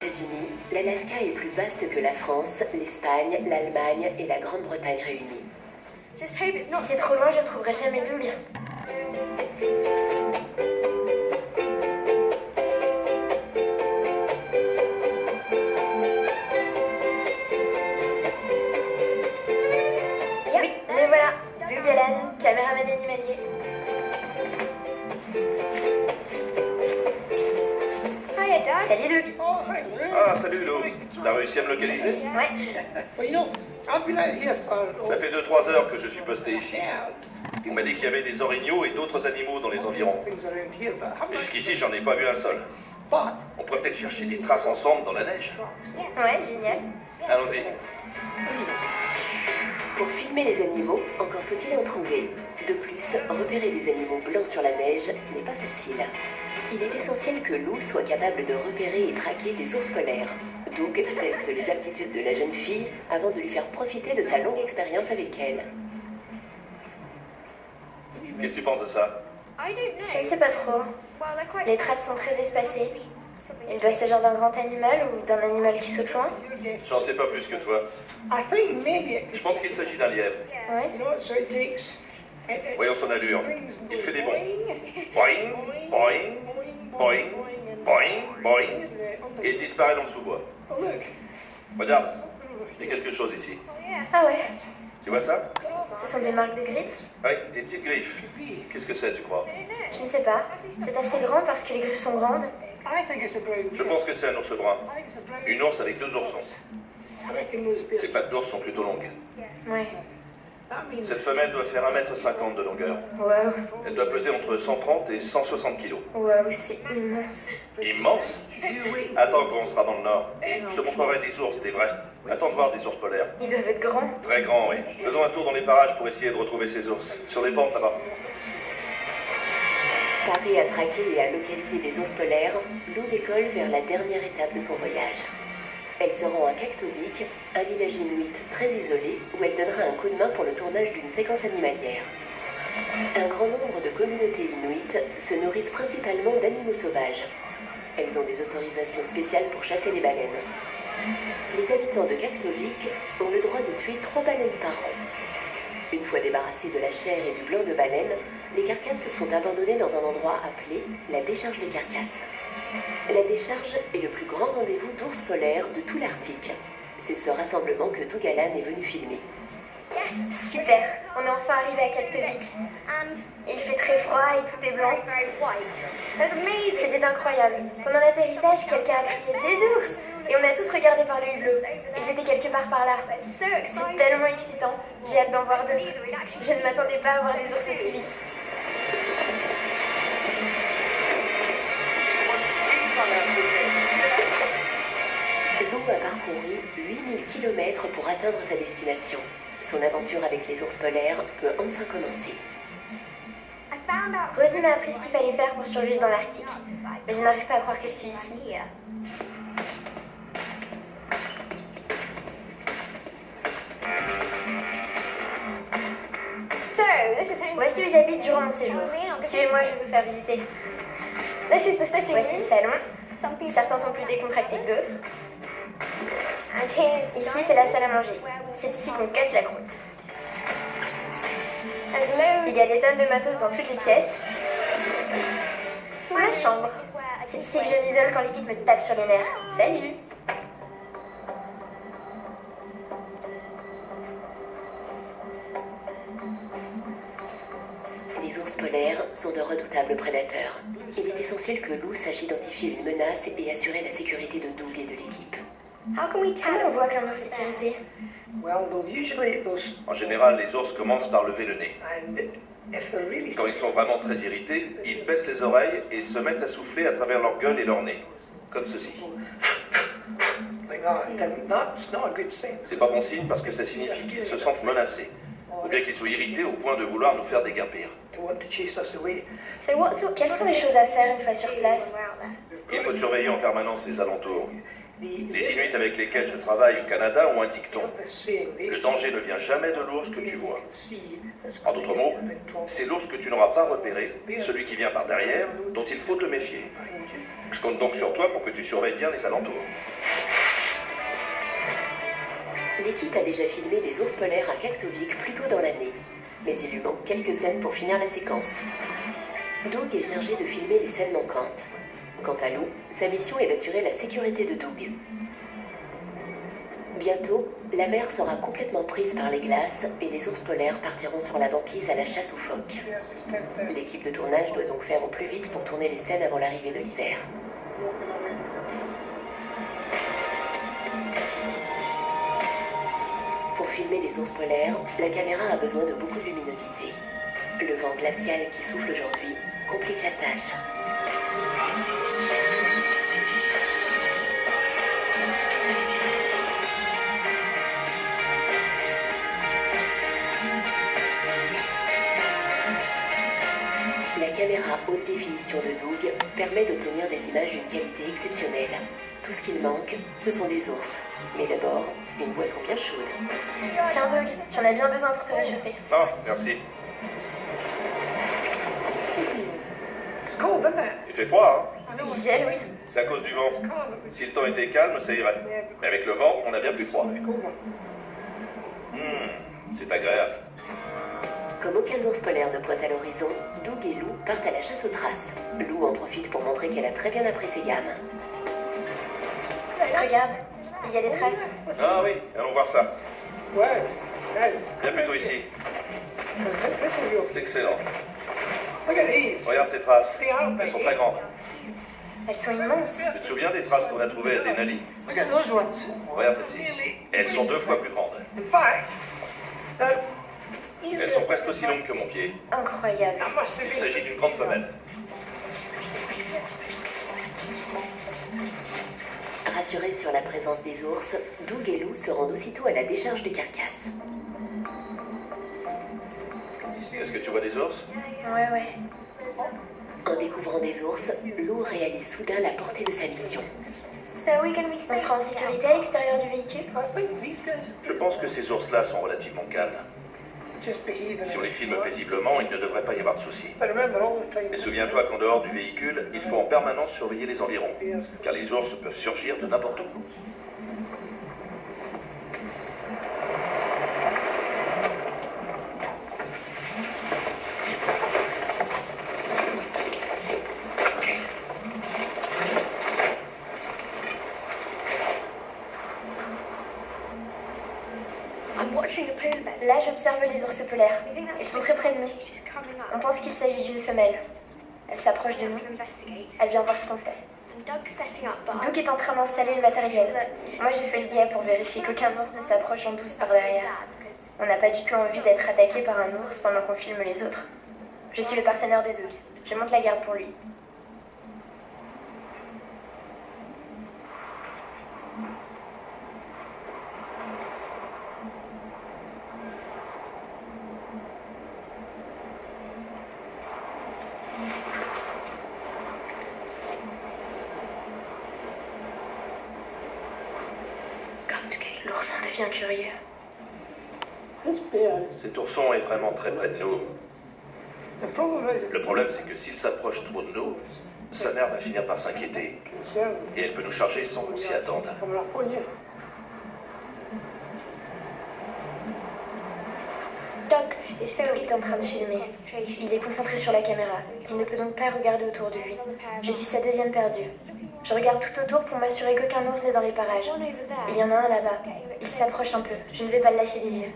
États-Unis, l'Alaska est plus vaste que la France, l'Espagne, l'Allemagne et la Grande-Bretagne réunies. Si c'est trop loin, je ne trouverai jamais Doug. Oui, le voilà. Doug Allan, caméraman animalier. Salut Doug. Ah, salut Lou. T'as réussi à me localiser? Ouais. Ça fait 2-3 heures que je suis posté ici. On m'a dit qu'il y avait des orignaux et d'autres animaux dans les environs. Mais jusqu'ici, j'en ai pas vu un seul. On pourrait peut-être chercher des traces ensemble dans la neige. Ouais, génial. Allons-y. Pour filmer les animaux, encore faut-il en trouver. De plus, repérer des animaux blancs sur la neige n'est pas facile. Il est essentiel que Lou soit capable de repérer et traquer des ours polaires. Doug teste les aptitudes de la jeune fille avant de lui faire profiter de sa longue expérience avec elle. Qu'est-ce que tu penses de ça? Je ne sais pas trop. Les traces sont très espacées. Il doit s'agir d'un grand animal ou d'un animal qui saute loin. J'en sais pas plus que toi. Je pense qu'il s'agit d'un lièvre. Ouais. Voyons son allure. Il fait des bonds. Boing, boing, boing, boing, boing. Et il disparaît dans le sous-bois. Regarde, il y a quelque chose ici. Ah ouais. Tu vois ça? Ce sont des marques de griffes? Oui, des petites griffes. Qu'est-ce que c'est, tu crois? Je ne sais pas. C'est assez grand parce que les griffes sont grandes. Je pense que c'est un ours brun. Une ours avec 2 oursons. Ses pattes d'ours sont plutôt longues. Ouais. Cette femelle doit faire 1,50 m de longueur. Waouh. Elle doit peser entre 130 et 160 kg. Waouh, c'est immense. Immense? Attends quand on sera dans le nord. Je te montrerai des ours, c'est vrai. Attends de voir des ours polaires. Ils doivent être grands. Très grands, oui. Faisons un tour dans les parages pour essayer de retrouver ces ours. Sur les pentes là-bas. Parée à traquer et à localiser des ours polaires, Lou décolle vers la dernière étape de son voyage. Elle se rend à Kaktovik, un village inuit très isolé, où elle donnera un coup de main pour le tournage d'une séquence animalière. Un grand nombre de communautés inuites se nourrissent principalement d'animaux sauvages. Elles ont des autorisations spéciales pour chasser les baleines. Les habitants de Kaktovik ont le droit de tuer 3 baleines par an. Une fois débarrassés de la chair et du blanc de baleine, les carcasses sont abandonnées dans un endroit appelé la décharge de carcasses. La décharge est le plus grand rendez-vous d'ours polaires de tout l'Arctique. C'est ce rassemblement que Doug Allan est venu filmer. Super. On est enfin arrivé à Kaktovik. Il fait très froid et tout est blanc. C'était incroyable. Pendant l'atterrissage, quelqu'un a crié des ours et on a tous regardé par le hublot. Ils étaient quelque part par là. C'est tellement excitant. J'ai hâte d'en voir d'autres. Je ne m'attendais pas à voir des ours aussi vite. Lou a parcouru 8000 km pour atteindre sa destination. Son aventure avec les ours polaires peut enfin commencer. Rosie m'a appris ce qu'il fallait faire pour survivre dans l'Arctique. Mais je n'arrive pas à croire que je suis ici. Voici où j'habite durant mon séjour. Suivez-moi, je vais vous faire visiter. Voici le salon. Certains sont plus décontractés que d'autres. Ici, c'est la salle à manger. C'est ici qu'on casse la croûte. Il y a des tonnes de matos dans toutes les pièces. Ma chambre. C'est ici que je m'isole quand l'équipe me tape sur les nerfs. Salut! Les ours polaires sont de redoutables prédateurs. Il est essentiel que Lou sache identifier une menace et assurer la sécurité de Doug et de l'équipe. Comment on voit qu'un ours est irrité? En général, les ours commencent par lever le nez. Quand ils sont vraiment très irrités, ils baissent les oreilles et se mettent à souffler à travers leur gueule et leur nez. Comme ceci. C'est pas bon signe parce que ça signifie qu'ils se sentent menacés. Ou bien qu'ils soient irrités au point de vouloir nous faire déguerpir. Quelles sont les choses à faire une fois sur place? Il faut surveiller en permanence les alentours. Les Inuits avec lesquels je travaille au Canada ont un dicton. Le danger ne vient jamais de l'ours que tu vois. En d'autres mots, c'est l'ours que tu n'auras pas repéré, celui qui vient par derrière, dont il faut te méfier. Je compte donc sur toi pour que tu surveilles bien les alentours. L'équipe a déjà filmé des ours polaires à Kaktovik plus tôt dans l'année, mais il lui manque quelques scènes pour finir la séquence. Doug est chargé de filmer les scènes manquantes. Quant à Lou, sa mission est d'assurer la sécurité de Doug. Bientôt, la mer sera complètement prise par les glaces et les ours polaires partiront sur la banquise à la chasse aux phoques. L'équipe de tournage doit donc faire au plus vite pour tourner les scènes avant l'arrivée de l'hiver. Pour filmer des ours polaires, la caméra a besoin de beaucoup de luminosité. Le vent glacial qui souffle aujourd'hui complique la tâche. La caméra haute définition de Doug permet d'obtenir des images d'une qualité exceptionnelle. Tout ce qu'il manque, ce sont des ours. Mais d'abord, une boisson bien chaude. Tiens Doug, tu en as bien besoin pour te réchauffer. Ah, merci. Il fait froid, hein? Gel, oui. C'est à cause du vent. Si le temps était calme, ça irait. Mais avec le vent, on a bien plus froid. C'est agréable. Comme aucun ours polaire ne pointe à l'horizon, Doug et Lou partent à la chasse aux traces. Lou en profite pour montrer qu'elle a très bien appris ses gammes. Regarde, il y a des traces. Ah oui, allons voir ça. Viens plutôt ici. C'est excellent. Regarde ces traces. Elles sont très grandes. Elles sont immenses. Tu te souviens des traces qu'on a trouvées à Denali? Regarde celle-ci. Elles sont 2 fois plus grandes. Elles sont presque aussi longues que mon pied. Incroyable. Il s'agit d'une grande femelle. Rassurés sur la présence des ours, Doug et Lou se rendent aussitôt à la décharge des carcasses. Est-ce que tu vois des ours? Ouais. En découvrant des ours, Lou réalise soudain la portée de sa mission. On sera en sécurité à l'extérieur du véhicule? Je pense que ces ours-là sont relativement calmes. Si on les filme paisiblement, il ne devrait pas y avoir de soucis. Mais souviens-toi qu'en dehors du véhicule, il faut en permanence surveiller les environs, car les ours peuvent surgir de n'importe où. Là, j'observe les ours polaires. Ils sont très près de nous. On pense qu'il s'agit d'une femelle. Elle s'approche de nous. Elle vient voir ce qu'on fait. Doug est en train d'installer le matériel. Moi, j'ai fait le guet pour vérifier qu'aucun ours ne s'approche en douce par derrière. On n'a pas du tout envie d'être attaqué par un ours pendant qu'on filme les autres. Je suis le partenaire de Doug. Je monte la garde pour lui. L'ourson devient curieux. Cet ourson est vraiment très près de nous. Le problème, c'est que s'il s'approche trop de nous, sa mère va finir par s'inquiéter. Et elle peut nous charger sans qu'on s'y attende. Doug est en train de filmer. Il est concentré sur la caméra. Il ne peut donc pas regarder autour de lui. Je suis sa deuxième perdue. Je regarde tout autour pour m'assurer qu'aucun ours n'est dans les parages. Il y en a un là-bas. Il s'approche un peu. Je ne vais pas le lâcher des yeux.